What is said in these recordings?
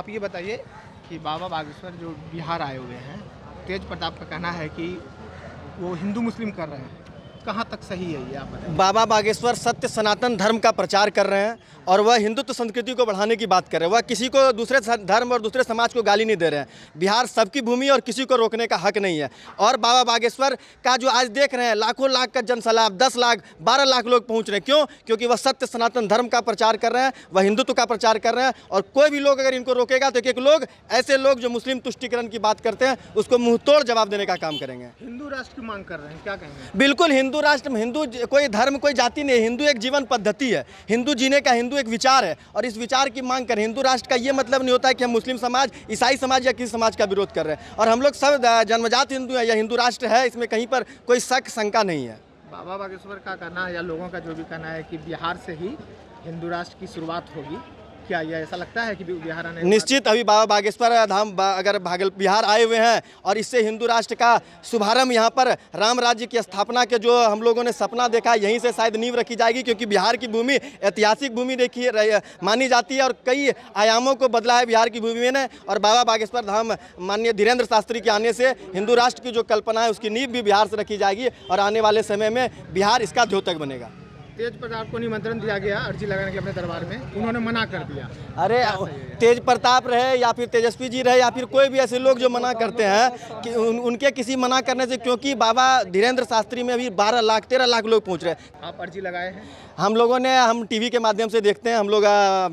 आप ये बताइए कि बाबा बागेश्वर जो बिहार आए हुए हैं, तेज प्रताप का कहना है कि वो हिंदू मुस्लिम कर रहे हैं, कहाँ तक सही है ये आप बताइए। बाबा बागेश्वर सत्य सनातन धर्म का प्रचार कर रहे हैं और वह हिंदुत्व संस्कृति को बढ़ाने की बात कर रहे हैं। वह किसी को दूसरे धर्म और दूसरे समाज को गाली नहीं दे रहे हैं। बिहार सबकी भूमि और किसी को रोकने का हक नहीं है। और बाबा बागेश्वर का जो आज देख रहे हैं लाखों लाख का जनसैलाब, 10 लाख 12 लाख लोग पहुंच रहे हैं। क्यों? क्योंकि वह सत्य सनातन धर्म का प्रचार कर रहे हैं, वह हिंदुत्व का प्रचार कर रहे हैं। और कोई भी लोग अगर इनको रोकेगा तो एक लोग ऐसे लोग जो मुस्लिम तुष्टिकरण की बात करते हैं उसको मुंहतोड़ जवाब देने का काम करेंगे। हिंदू राष्ट्र की मांग कर रहे हैं, क्या कहेंगे? बिल्कुल, हिंदू राष्ट्र, हिंदू कोई धर्म कोई जाति नहीं है। हिंदू एक जीवन पद्धति है, हिंदू जीने का, हिंदू एक विचार है और इस विचार की मांग करें। हिंदू राष्ट्र का ये मतलब नहीं होता है कि हम मुस्लिम समाज, ईसाई समाज या किसी समाज का विरोध कर रहे हैं। और हम लोग सब जन्मजात हिंदू हैं, यह हिंदू राष्ट्र है, इसमें कहीं पर कोई शक शंका नहीं है। बाबा बागेश्वर का कहना है या लोगों का जो भी कहना है कि बिहार से ही हिंदू राष्ट्र की शुरुआत होगी, क्या ये ऐसा लगता है कि बिहार आने? निश्चित, अभी बाबा बागेश्वर धाम अगर बिहार आए हुए हैं और इससे हिंदू राष्ट्र का शुभारंभ, यहाँ पर राम राज्य की स्थापना के जो हम लोगों ने सपना देखा, यहीं से शायद नींव रखी जाएगी। क्योंकि बिहार की भूमि ऐतिहासिक भूमि मानी जाती है और कई आयामों को बदला है बिहार की भूमि ने। और बाबा बागेश्वर धाम माननीय धीरेन्द्र शास्त्री के आने से हिंदू राष्ट्र की जो कल्पना है उसकी नींव भी बिहार से रखी जाएगी और आने वाले समय में बिहार इसका द्योतक बनेगा। तेज प्रताप को निमंत्रण दिया गया अर्जी लगाने के अपने दरबार में, उन्होंने मना कर दिया। अरे तेज प्रताप रहे या फिर तेजस्वी जी रहे या फिर कोई भी ऐसे लोग जो मना करते हैं कि उनके किसी मना करने से, क्योंकि बाबा धीरेन्द्र शास्त्री में अभी 12 लाख 13 लाख लोग पहुंच रहे हैं। आप अर्जी लगाए हैं? हम लोगों ने, हम टीवी के माध्यम से देखते हैं, हम लोग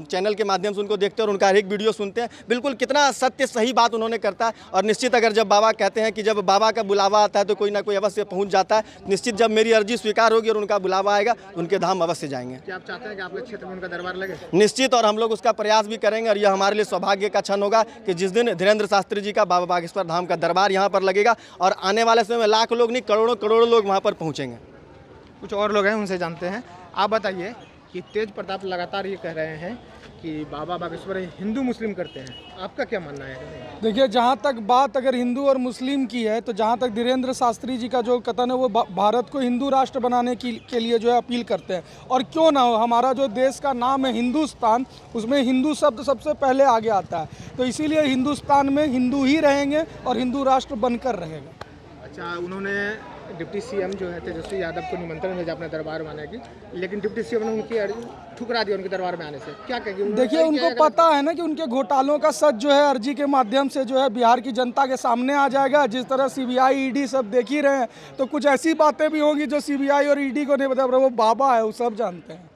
चैनल के माध्यम से उनको देखते हैं और उनका हर एक वीडियो सुनते हैं। बिल्कुल कितना सत्य सही बात उन्होंने करता है। और निश्चित अगर जब बाबा कहते हैं कि जब बाबा का बुलावा आता है तो कोई ना कोई अवश्य पहुँच जाता है। निश्चित जब मेरी अर्जी स्वीकार होगी और उनका बुलावा आएगा उनके धाम अवश्य जाएंगे। क्या आप चाहते हैं कि आपके क्षेत्र में उनका दरबार लगे? निश्चित, और हम लोग उसका प्रयास भी करेंगे। और यह हमारे लिए सौभाग्य का क्षण होगा कि जिस दिन धीरेन्द्र शास्त्री जी का बाबा बागेश्वर धाम का दरबार यहाँ पर लगेगा और आने वाले समय में लाख लोग नहीं करोड़ों करोड़ों लोग वहाँ पर पहुँचेंगे। कुछ और लोग हैं, उनसे जानते हैं। आप बताइए कि तेज प्रताप लगातार ये कह रहे हैं कि बाबा बागेश्वर हिंदू मुस्लिम करते हैं, आपका क्या मानना है? देखिए, जहाँ तक बात अगर हिंदू और मुस्लिम की है तो जहाँ तक धीरेन्द्र शास्त्री जी का जो कथन है वो भारत को हिंदू राष्ट्र बनाने के लिए जो है अपील करते हैं। और क्यों ना हो, हमारा जो देश का नाम है हिंदुस्तान, उसमें हिंदू शब्द सबसे पहले आगे आता है। तो इसीलिए हिंदुस्तान में हिंदू ही रहेंगे और हिंदू राष्ट्र बनकर रहेगा। अच्छा, उन्होंने डिप्टी सीएम जो है तेजस्वी यादव को निमंत्रण भेजा अपने दरबार में आने की, लेकिन डिप्टी सीएम ने उनकी अर्जी ठुकरा दिया उनके दरबार में आने से, क्या कहेंगे? देखिए, उनको पता है ना कि उनके घोटालों का सच जो है अर्जी के माध्यम से जो है बिहार की जनता के सामने आ जाएगा। जिस तरह सीबीआई ईडी सब देख ही रहे हैं, तो कुछ ऐसी बातें भी होंगी जो सीबीआई और ईडी को नहीं पता, वो बाबा है, वो सब जानते हैं।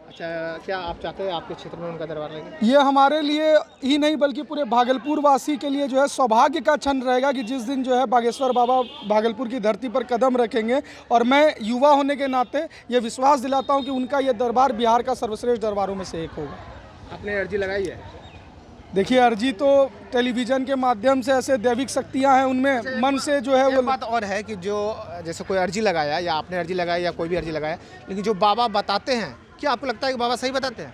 अच्छा, क्या आप चाहते हैं आपके क्षेत्र में उनका दरबार लगे? ये हमारे लिए ही नहीं बल्कि पूरे भागलपुर वासी के लिए जो है सौभाग्य का क्षण रहेगा कि जिस दिन जो है बागेश्वर बाबा भागलपुर की धरती पर कदम रखेंगे। और मैं युवा होने के नाते ये विश्वास दिलाता हूँ कि उनका ये दरबार बिहार का सर्वश्रेष्ठ दरबारों में से एक होगा। आपने अर्जी लगाई है? देखिए, अर्जी तो टेलीविज़न के माध्यम से ऐसे दैविक शक्तियाँ हैं, उनमें मन से जो है वो बात और है कि जो जैसे कोई अर्जी लगाया या आपने अर्जी लगाई या कोई भी अर्जी लगाया, लेकिन जो बाबा बताते हैं, क्या आपको लगता है कि बाबा सही बताते हैं?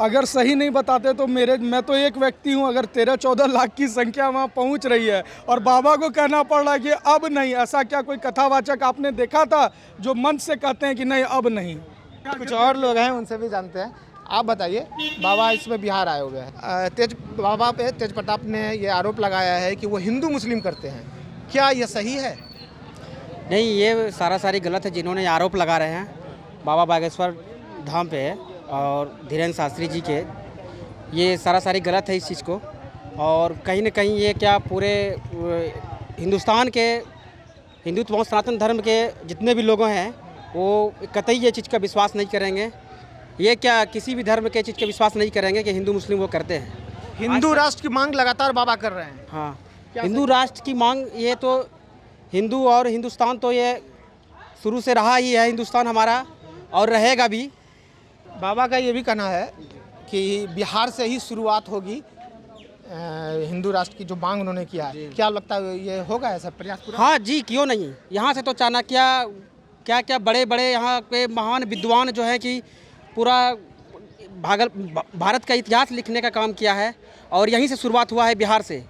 अगर सही नहीं बताते तो मैं तो एक व्यक्ति हूं, अगर 13-14 लाख की संख्या वहां पहुंच रही है और बाबा को कहना पड़ रहा है कि अब नहीं, ऐसा क्या कोई कथावाचक आपने देखा था जो मन से कहते हैं कि नहीं अब नहीं? कुछ और लोग हैं, उनसे भी जानते हैं। आप बताइए, बाबा इसमें बिहार आए हुए हैं, बाबा पे तेज प्रताप ने ये आरोप लगाया है कि वो हिंदू मुस्लिम करते हैं, क्या ये सही है? नहीं, ये सारी गलत है। जिन्होंने आरोप लगा रहे हैं बाबा बागेश्वर धाम पे और धीरेन्द्र शास्त्री जी के, ये सारी गलत है इस चीज़ को। और कहीं ना कहीं ये क्या पूरे हिंदुस्तान के हिंदुत्व और सनातन धर्म के जितने भी लोग हैं वो कतई ये चीज़ का विश्वास नहीं करेंगे। ये क्या किसी भी धर्म के चीज़ का विश्वास नहीं करेंगे कि हिंदू मुस्लिम वो करते हैं। हिंदू राष्ट्र की मांग लगातार बाबा कर रहे हैं। हाँ, हिंदू राष्ट्र की मांग, ये तो हिंदू और हिंदुस्तान तो ये शुरू से रहा ही है, हिंदुस्तान हमारा और रहेगा भी। बाबा का ये भी कहना है कि बिहार से ही शुरुआत होगी हिंदू राष्ट्र की, जो मांग उन्होंने किया है। क्या लगता है ये होगा ऐसा प्रयास पूरा? हाँ जी, क्यों नहीं। यहाँ से तो चाणक्य क्या बड़े बड़े यहाँ के महान विद्वान जो हैं कि पूरा भारत का इतिहास लिखने का काम किया है और यहीं से शुरुआत हुआ है बिहार से।